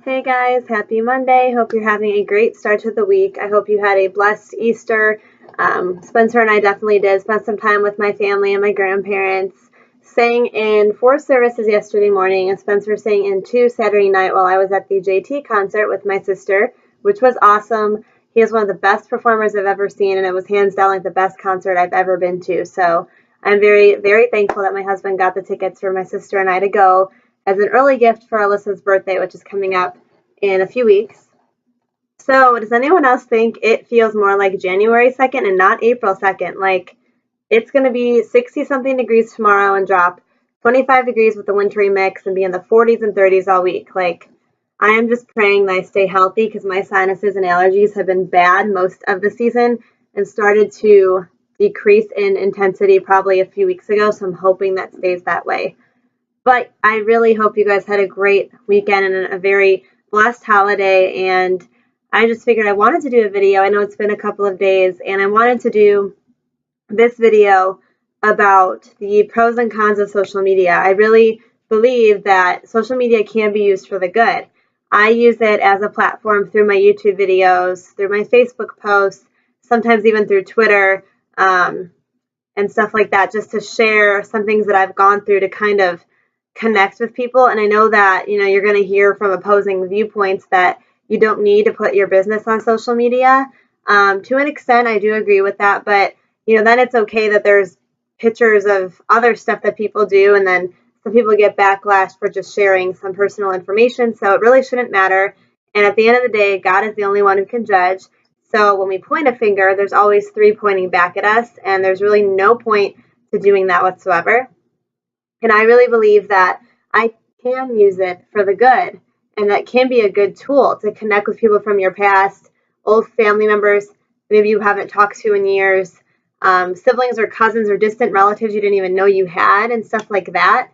Hey guys, happy Monday. Hope you're having a great start to the week. I hope you had a blessed Easter. Spencer and I definitely did spend some time with my family and my grandparents. Sang in 4 services yesterday morning, and Spencer sang in 2 Saturday night while I was at the JT concert with my sister, which was awesome. He is one of the best performers I've ever seen, and it was hands down like the best concert I've ever been to. So I'm very, very thankful that my husband got the tickets for my sister and I to go as an early gift for Alyssa's birthday, which is coming up in a few weeks. So, does anyone else think it feels more like January 2nd and not April 2nd? Like, it's going to be 60 something degrees tomorrow and drop 25 degrees with the wintry mix and be in the 40s and 30s all week. Like, I am just praying that I stay healthy because my sinuses and allergies have been bad most of the season and started to decrease in intensity probably a few weeks ago. So, I'm hoping that stays that way. But I really hope you guys had a great weekend and a very blessed holiday. And I just figured I wanted to do a video. I know it's been a couple of days, and I wanted to do this video about the pros and cons of social media. I really believe that social media can be used for the good. I use it as a platform through my YouTube videos, through my Facebook posts, sometimes even through Twitter, and stuff like that, just to share some things that I've gone through to kind of connect with people. And I know that, you're going to hear from opposing viewpoints that you don't need to put your business on social media. To an extent, I do agree with that. But, then it's okay that there's pictures of other stuff that people do. And then some people get backlash for just sharing some personal information. So it really shouldn't matter. And at the end of the day, God is the only one who can judge. So when we point a finger, there's always three pointing back at us. And there's really no point to doing that whatsoever. And I really believe that I can use it for the good, and that can be a good tool to connect with people from your past, old family members maybe you haven't talked to in years, siblings or cousins or distant relatives you didn't even know you had, and stuff like that.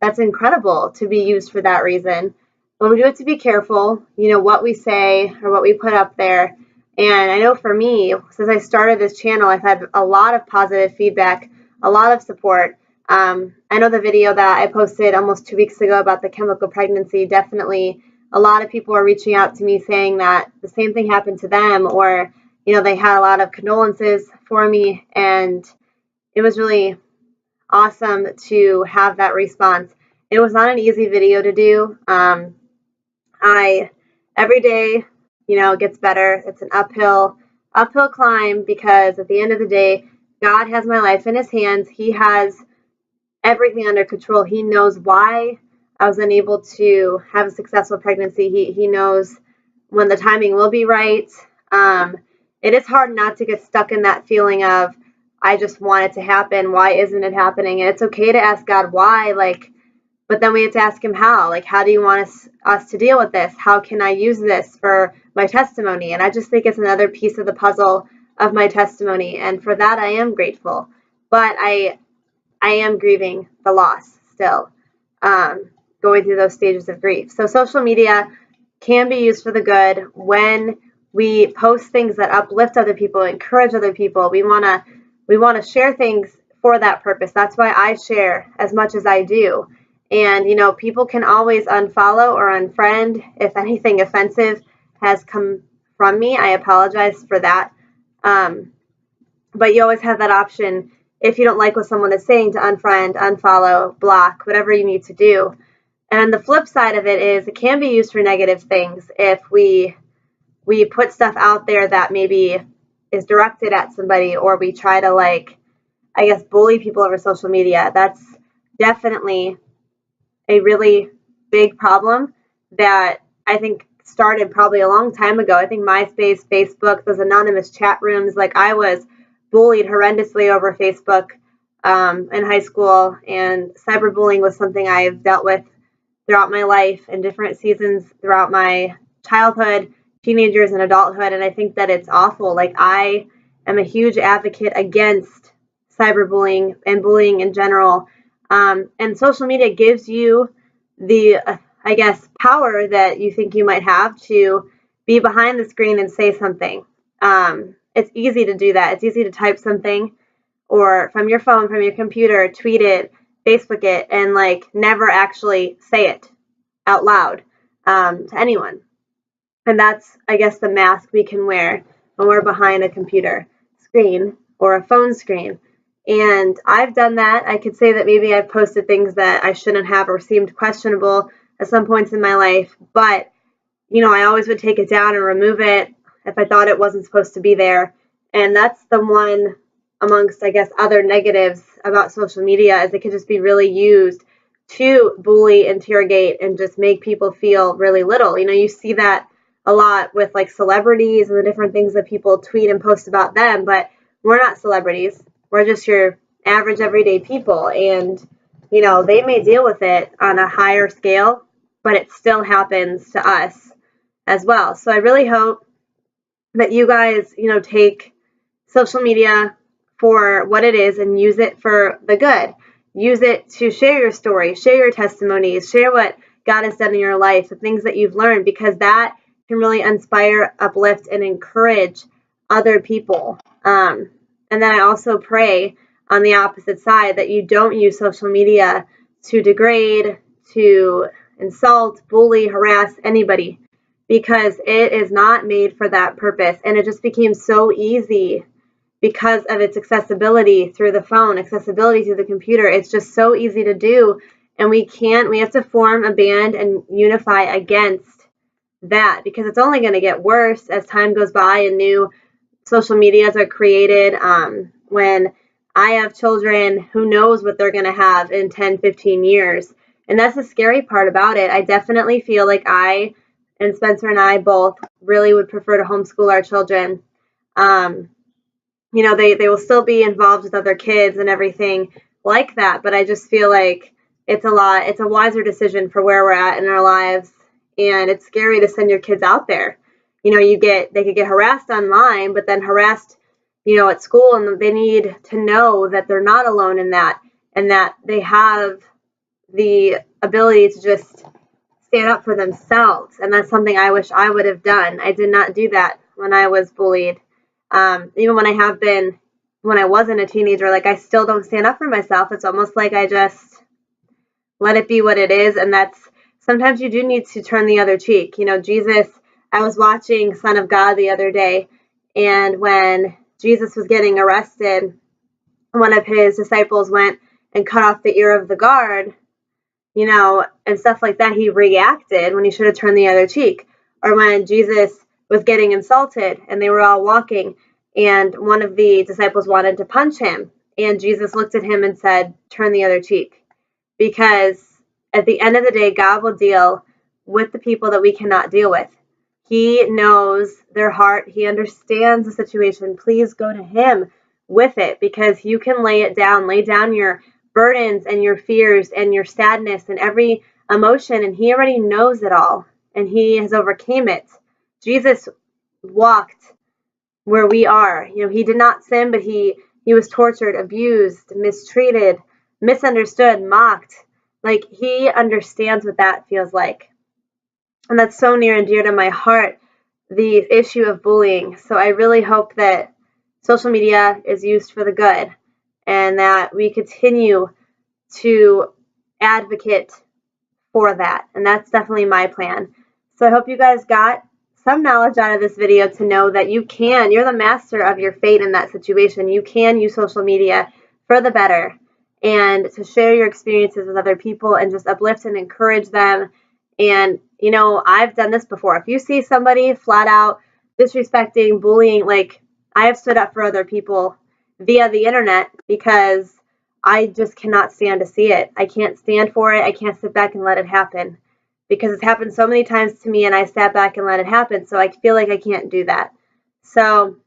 That's incredible to be used for that reason. But we do have to be careful, what we say or what we put up there. And I know for me, since I started this channel, I've had a lot of positive feedback, a lot of support. I know the video that I posted almost 2 weeks ago about the chemical pregnancy, definitely a lot of people are reaching out to me saying that the same thing happened to them, or, they had a lot of condolences for me. And it was really awesome to have that response. It was not an easy video to do. Every day, it gets better. It's an uphill climb, because at the end of the day, God has my life in his hands. He has everything under control. He knows why I was unable to have a successful pregnancy. He knows when the timing will be right. It is hard not to get stuck in that feeling of, I just want it to happen. Why isn't it happening? And it's okay to ask God why, but then we have to ask him how. How do you want us to deal with this? How can I use this for my testimony? And I just think it's another piece of the puzzle of my testimony. And for that, I am grateful. But I am grieving the loss still, going through those stages of grief. So social media can be used for the good when we post things that uplift other people, encourage other people. We want to share things for that purpose. That's why I share as much as I do. And, people can always unfollow or unfriend if anything offensive has come from me. I apologize for that. But you always have that option, if you don't like what someone is saying, to unfriend, unfollow, block, whatever you need to do. And the flip side of it is it can be used for negative things if we put stuff out there that maybe is directed at somebody, or we try to bully people over social media. That's definitely a really big problem that I think started probably a long time ago. I think MySpace, Facebook, those anonymous chat rooms, I was bullied horrendously over Facebook in high school, and cyberbullying was something I've dealt with throughout my life in different seasons throughout my childhood, teenagers, and adulthood. And I think that it's awful. I am a huge advocate against cyberbullying and bullying in general. And social media gives you the, power that you think you might have to be behind the screen and say something. It's easy to do that. It's easy to type something, or from your phone, from your computer, tweet it, Facebook it, and never actually say it out loud. to anyone. And that's, I guess, the mask we can wear when we're behind a computer screen or a phone screen. And I've done that. I could say that maybe I've posted things that I shouldn't have or seemed questionable at some points in my life. But, I always would take it down and remove it if I thought it wasn't supposed to be there. And that's the one amongst, I guess, other negatives about social media is it can just be really used to bully, interrogate, and just make people feel really little. You see that a lot with like celebrities and the different things that people tweet and post about them, but we're not celebrities. We're just your average everyday people. And, they may deal with it on a higher scale, but it still happens to us as well. So I really hope that you guys, take social media for what it is and use it for the good. Use it to share your story, share your testimonies, share what God has done in your life, the things that you've learned, because that can really inspire, uplift, and encourage other people. And then I also pray on the opposite side that you don't use social media to degrade, to insult, bully, harass anybody, because it is not made for that purpose. And it just became so easy because of its accessibility through the phone, accessibility through the computer. It's just so easy to do. And we have to form a band and unify against that, because it's only going to get worse as time goes by and new social medias are created. When I have children, who knows what they're going to have in 10, 15 years. And that's the scary part about it. I definitely feel like I and Spencer and I both really would prefer to homeschool our children. They will still be involved with other kids and everything like that. But I just feel like it's a wiser decision for where we're at in our lives. And it's scary to send your kids out there. They could get harassed online, but then harassed, at school, and they need to know that they're not alone in that, and that they have the ability to just stand up for themselves. And that's something I wish I would have done. I did not do that when I was bullied. Even when I wasn't a teenager, like I still don't stand up for myself. It's almost like I just let it be what it is. And sometimes you do need to turn the other cheek. Jesus, I was watching Son of God the other day, and when Jesus was getting arrested, one of his disciples went and cut off the ear of the guard, and stuff like that. He reacted when he should have turned the other cheek. Or when Jesus was getting insulted and they were all walking, and one of the disciples wanted to punch him, and Jesus looked at him and said, turn the other cheek. Because at the end of the day, God will deal with the people that we cannot deal with. He knows their heart. He understands the situation. Please go to him with it, because you can lay down your burdens and your fears and your sadness and every emotion, and he already knows it all, and he has overcame it. Jesus walked where we are. He did not sin, but he was tortured, abused, mistreated, misunderstood, mocked. Like, he understands what that feels like. And that's so near and dear to my heart, the issue of bullying. So I really hope that social media is used for the good, and that we continue to advocate for that. And that's definitely my plan. So I hope you guys got some knowledge out of this video to know that you're the master of your fate in that situation. You can use social media for the better, and to share your experiences with other people and just uplift and encourage them. And, I've done this before. If you see somebody flat out disrespecting, bullying, like, I have stood up for other people via the internet, because I just cannot stand to see it. I can't stand for it. I can't sit back and let it happen, because it's happened so many times to me and I sat back and let it happen. So I feel like I can't do that. So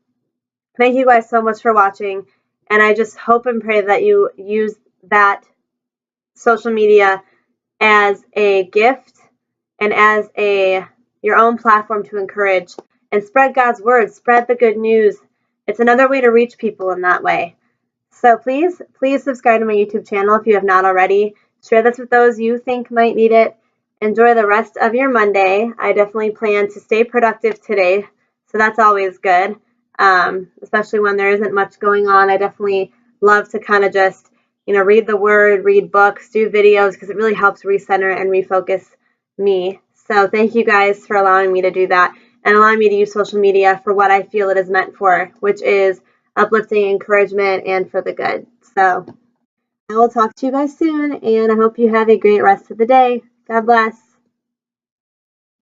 thank you guys so much for watching. And I just hope and pray that you use that social media as a gift and as your own platform to encourage and spread God's word, spread the good news. It's another way to reach people in that way. So please subscribe to my YouTube channel if you have not already. Share this with those you think might need it. Enjoy the rest of your Monday. I definitely plan to stay productive today, so that's always good, especially when there isn't much going on. I definitely love to kind of just, read the word, read books, do videos, because it really helps recenter and refocus me. So thank you guys for allowing me to do that and allowing me to use social media for what I feel it is meant for, which is uplifting, encouragement, and for the good. So I will talk to you guys soon, and I hope you have a great rest of the day. God bless.